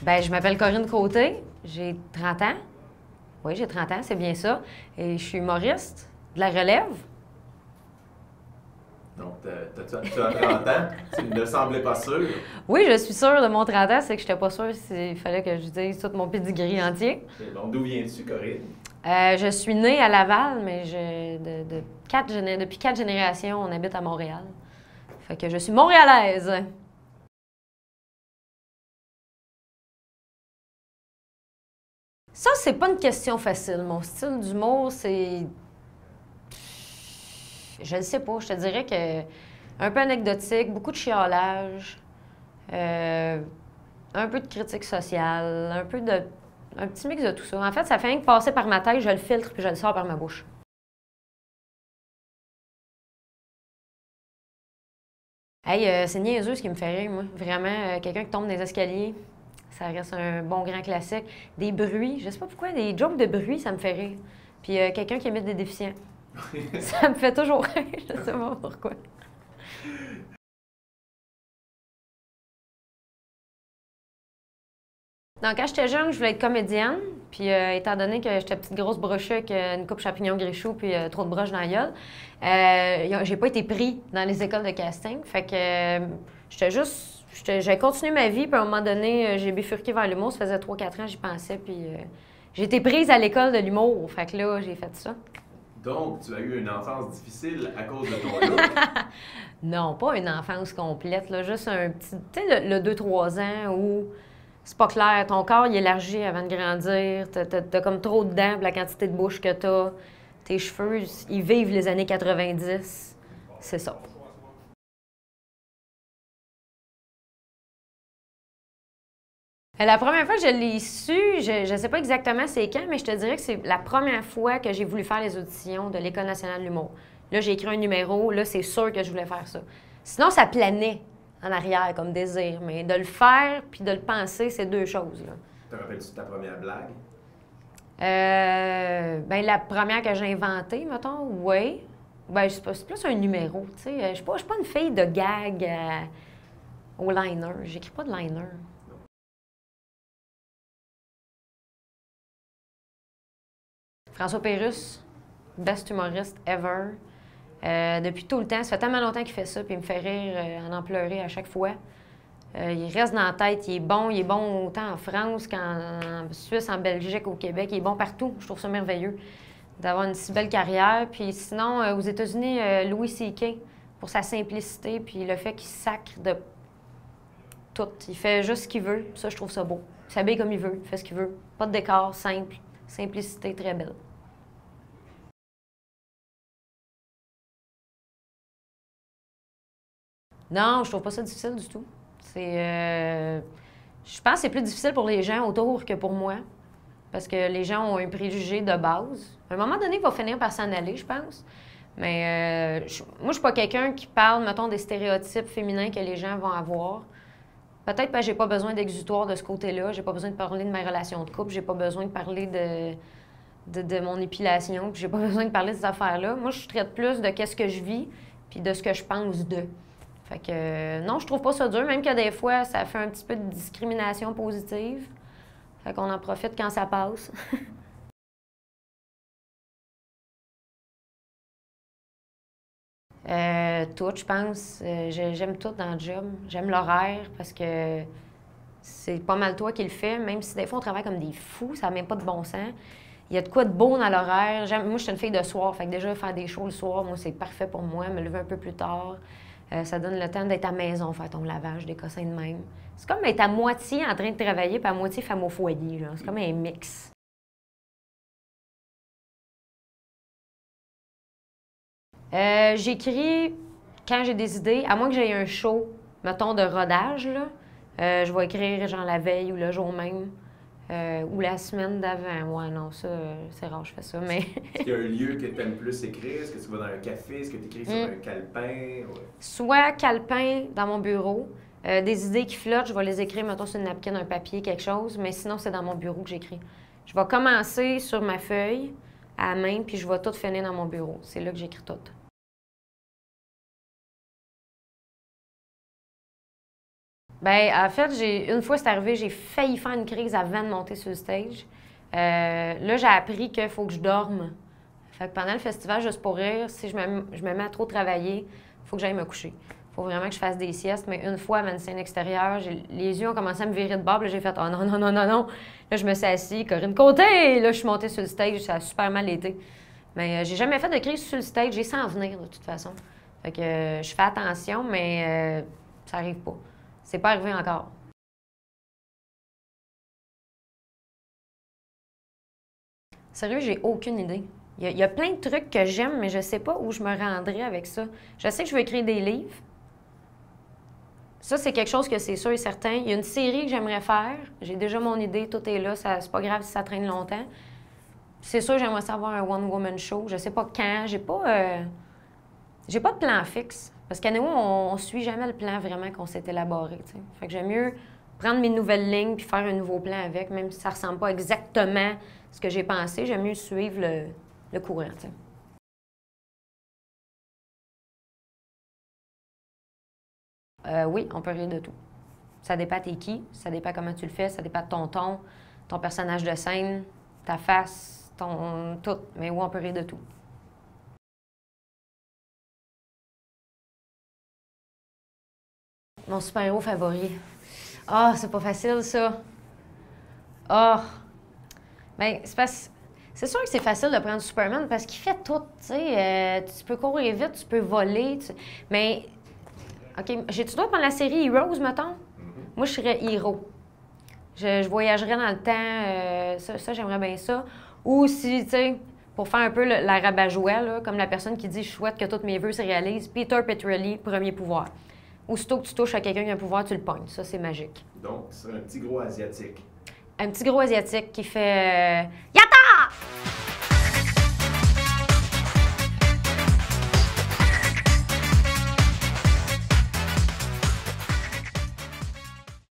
Ben, je m'appelle Corinne Côté, j'ai 30 ans. Oui, j'ai 30 ans, c'est bien ça. Et je suis humoriste, de la relève. Donc, tu as 30 ans, tu ne semblais pas sûr. Oui, je suis sûre de mon 30 ans, c'est que je n'étais pas sûre s'il fallait que je dise tout mon pedigree entier. Donc, d'où viens-tu, Corinne? Je suis née à Laval, mais depuis 4 générations, on habite à Montréal. Fait que je suis montréalaise. Ça, c'est pas une question facile. Mon style d'humour, c'est. Je ne sais pas. Je te dirais que un peu anecdotique, beaucoup de chiolage, euh, un peu de critique sociale, un petit mix de tout ça. En fait, ça fait rien que passer par ma tête, je le filtre puis je le sors par ma bouche. Hey, c'est niaiseux ce qui me fait rire, moi. Vraiment, quelqu'un qui tombe dans les escaliers, ça reste un bon grand classique. Des bruits, je sais pas pourquoi, des jokes de bruit, ça me fait rire. Puis quelqu'un qui imite des déficients. Ça me fait toujours rire, je sais pas pourquoi. Donc, quand j'étais jeune, je voulais être comédienne. Puis, étant donné que j'étais petite grosse brochue avec une coupe champignon grichou puis trop de broches dans la gueule, j'ai pas été pris dans les écoles de casting. Fait que j'ai continué ma vie. Puis, à un moment donné, j'ai bifurqué vers l'humour. Ça faisait 3-4 ans, j'y pensais. Puis, j'ai été prise à l'école de l'humour. Fait que là, j'ai fait ça. Donc, tu as eu une enfance difficile à cause de ton look. Non, pas une enfance complète, là, juste un petit. Tu sais, le 2-3 ans où c'est pas clair, ton corps il élargit avant de grandir, t'as comme trop de dents pour la quantité de bouche que t'as, tes cheveux, ils vivent les années 90, c'est ça. La première fois que je l'ai su, je ne sais pas exactement c'est quand, mais je te dirais que c'est la première fois que j'ai voulu faire les auditions de l'École nationale de l'humour. Là, j'ai écrit un numéro, là, c'est sûr que je voulais faire ça. Sinon, ça planait en arrière comme désir, mais de le faire puis de le penser, c'est deux choses, là. Te rappelles-tu de ta première blague? Ben, la première que j'ai inventée, mettons, oui. Ben, c'est plus un numéro, tu sais. Je suis pas une fille de gag au liner. J'écris pas de liner. François Pérusse, best humoriste ever. Depuis tout le temps, ça fait tellement longtemps qu'il fait ça, puis il me fait rire, en pleurer à chaque fois. Il reste dans la tête, il est bon autant en France qu'en Suisse, en Belgique, au Québec, il est bon partout. Je trouve ça merveilleux d'avoir une si belle carrière. Puis sinon, aux États-Unis, Louis C.K. pour sa simplicité, puis le fait qu'il sacre de tout. Il fait juste ce qu'il veut, ça, je trouve ça beau. Il s'habille comme il veut, il fait ce qu'il veut. Pas de décor, simple, simplicité très belle. Non, je trouve pas ça difficile du tout. Je pense que c'est plus difficile pour les gens autour que pour moi, parce que les gens ont un préjugé de base. À un moment donné, il va finir par s'en aller, je pense. Mais moi, je suis pas quelqu'un qui parle, mettons, des stéréotypes féminins que les gens vont avoir. Peut-être parce que j'ai pas besoin d'exutoire de ce côté-là. J'ai pas besoin de parler de ma relation de couple. J'ai pas besoin de parler de mon épilation. Puis j'ai pas besoin de parler de ces affaires-là. Moi, je traite plus de qu'est-ce que je vis puis de ce que je pense d'eux. Fait que non, je trouve pas ça dur, même que des fois, ça fait un petit peu de discrimination positive. Fait qu'on en profite quand ça passe. Tout, je pense. J'aime tout dans le job. J'aime l'horaire parce que c'est pas mal toi qui le fais, même si des fois on travaille comme des fous, ça n'a même pas de bon sens. Il y a de quoi de beau dans l'horaire. Moi, je suis une fille de soir, fait que déjà faire des shows le soir, moi, c'est parfait pour moi. Me lever un peu plus tard. Ça donne le temps d'être à la maison, faire ton lavage, des cossins de même. C'est comme être à moitié en train de travailler, puis à moitié femme au foyer, là. C'est comme un mix. J'écris quand j'ai des idées, à moins que j'aie un show, mettons, de rodage, là. Je vais écrire genre la veille ou le jour même. Ou la semaine d'avant. Ouais, non, ça, c'est rare, je fais ça, mais... Est-ce qu'il y a un lieu que tu aimes plus écrire? Est-ce que tu vas dans un café? Est-ce que tu écris sur un calepin? Ouais. Soit calepin dans mon bureau, des idées qui flottent, je vais les écrire, mettons, sur une napkin, un papier, quelque chose, mais sinon, c'est dans mon bureau que j'écris. Je vais commencer sur ma feuille, à la main, puis je vais tout finir dans mon bureau. C'est là que j'écris tout. Ben, en fait, une fois c'est arrivé, j'ai failli faire une crise avant de monter sur le stage. Là, j'ai appris qu'il faut que je dorme. Fait que pendant le festival, juste pour rire, si je me mets à trop travailler, il faut que j'aille me coucher. Il faut vraiment que je fasse des siestes. Mais une fois, avant une scène extérieure, les yeux ont commencé à me virer de bord. Là, j'ai fait « Oh non, non, non, non, non! » Là, je me suis assise, Corinne Côté! Là, je suis montée sur le stage, ça a super mal été. Mais j'ai jamais fait de crise sur le stage, j'ai sans venir de toute façon. Fait que je fais attention, mais ça arrive pas. C'est pas arrivé encore. Sérieux, j'ai aucune idée. Il y a plein de trucs que j'aime, mais je sais pas où je me rendrais avec ça. Je sais que je veux écrire des livres. Ça, c'est quelque chose que c'est sûr et certain. Il y a une série que j'aimerais faire. J'ai déjà mon idée, tout est là. C'est pas grave si ça traîne longtemps. C'est sûr que j'aimerais savoir un one-woman show. Je sais pas quand. J'ai pas de plan fixe. Parce qu'à nous, on suit jamais le plan vraiment qu'on s'est élaboré. T'sais. Fait que j'aime mieux prendre mes nouvelles lignes puis faire un nouveau plan avec, même si ça ressemble pas exactement à ce que j'ai pensé. J'aime mieux suivre le courant. T'sais. Oui, on peut rire de tout. Ça dépend t'es qui, ça dépend comment tu le fais, ça dépend de ton ton, ton personnage de scène, ta face, ton tout. Mais oui, on peut rire de tout. Mon super-héros favori. Ah, c'est pas facile, ça. Ah. Bien, c'est sûr que c'est facile de prendre Superman parce qu'il fait tout, tu sais. Tu peux courir vite, tu peux voler, mais... OK, j'ai-tu dois prendre la série Heroes, mettons? Moi, je serais héros. Je voyagerais dans le temps, ça j'aimerais bien ça. Ou si, tu sais, pour faire un peu la rabat-joie, là, comme la personne qui dit « Je souhaite que tous mes vœux se réalisent », Peter Petrelli, premier pouvoir. Aussitôt que tu touches à quelqu'un qui a un pouvoir, tu le pognes. Ça, c'est magique. Donc, c'est un petit gros asiatique. Un petit gros asiatique qui fait Yata!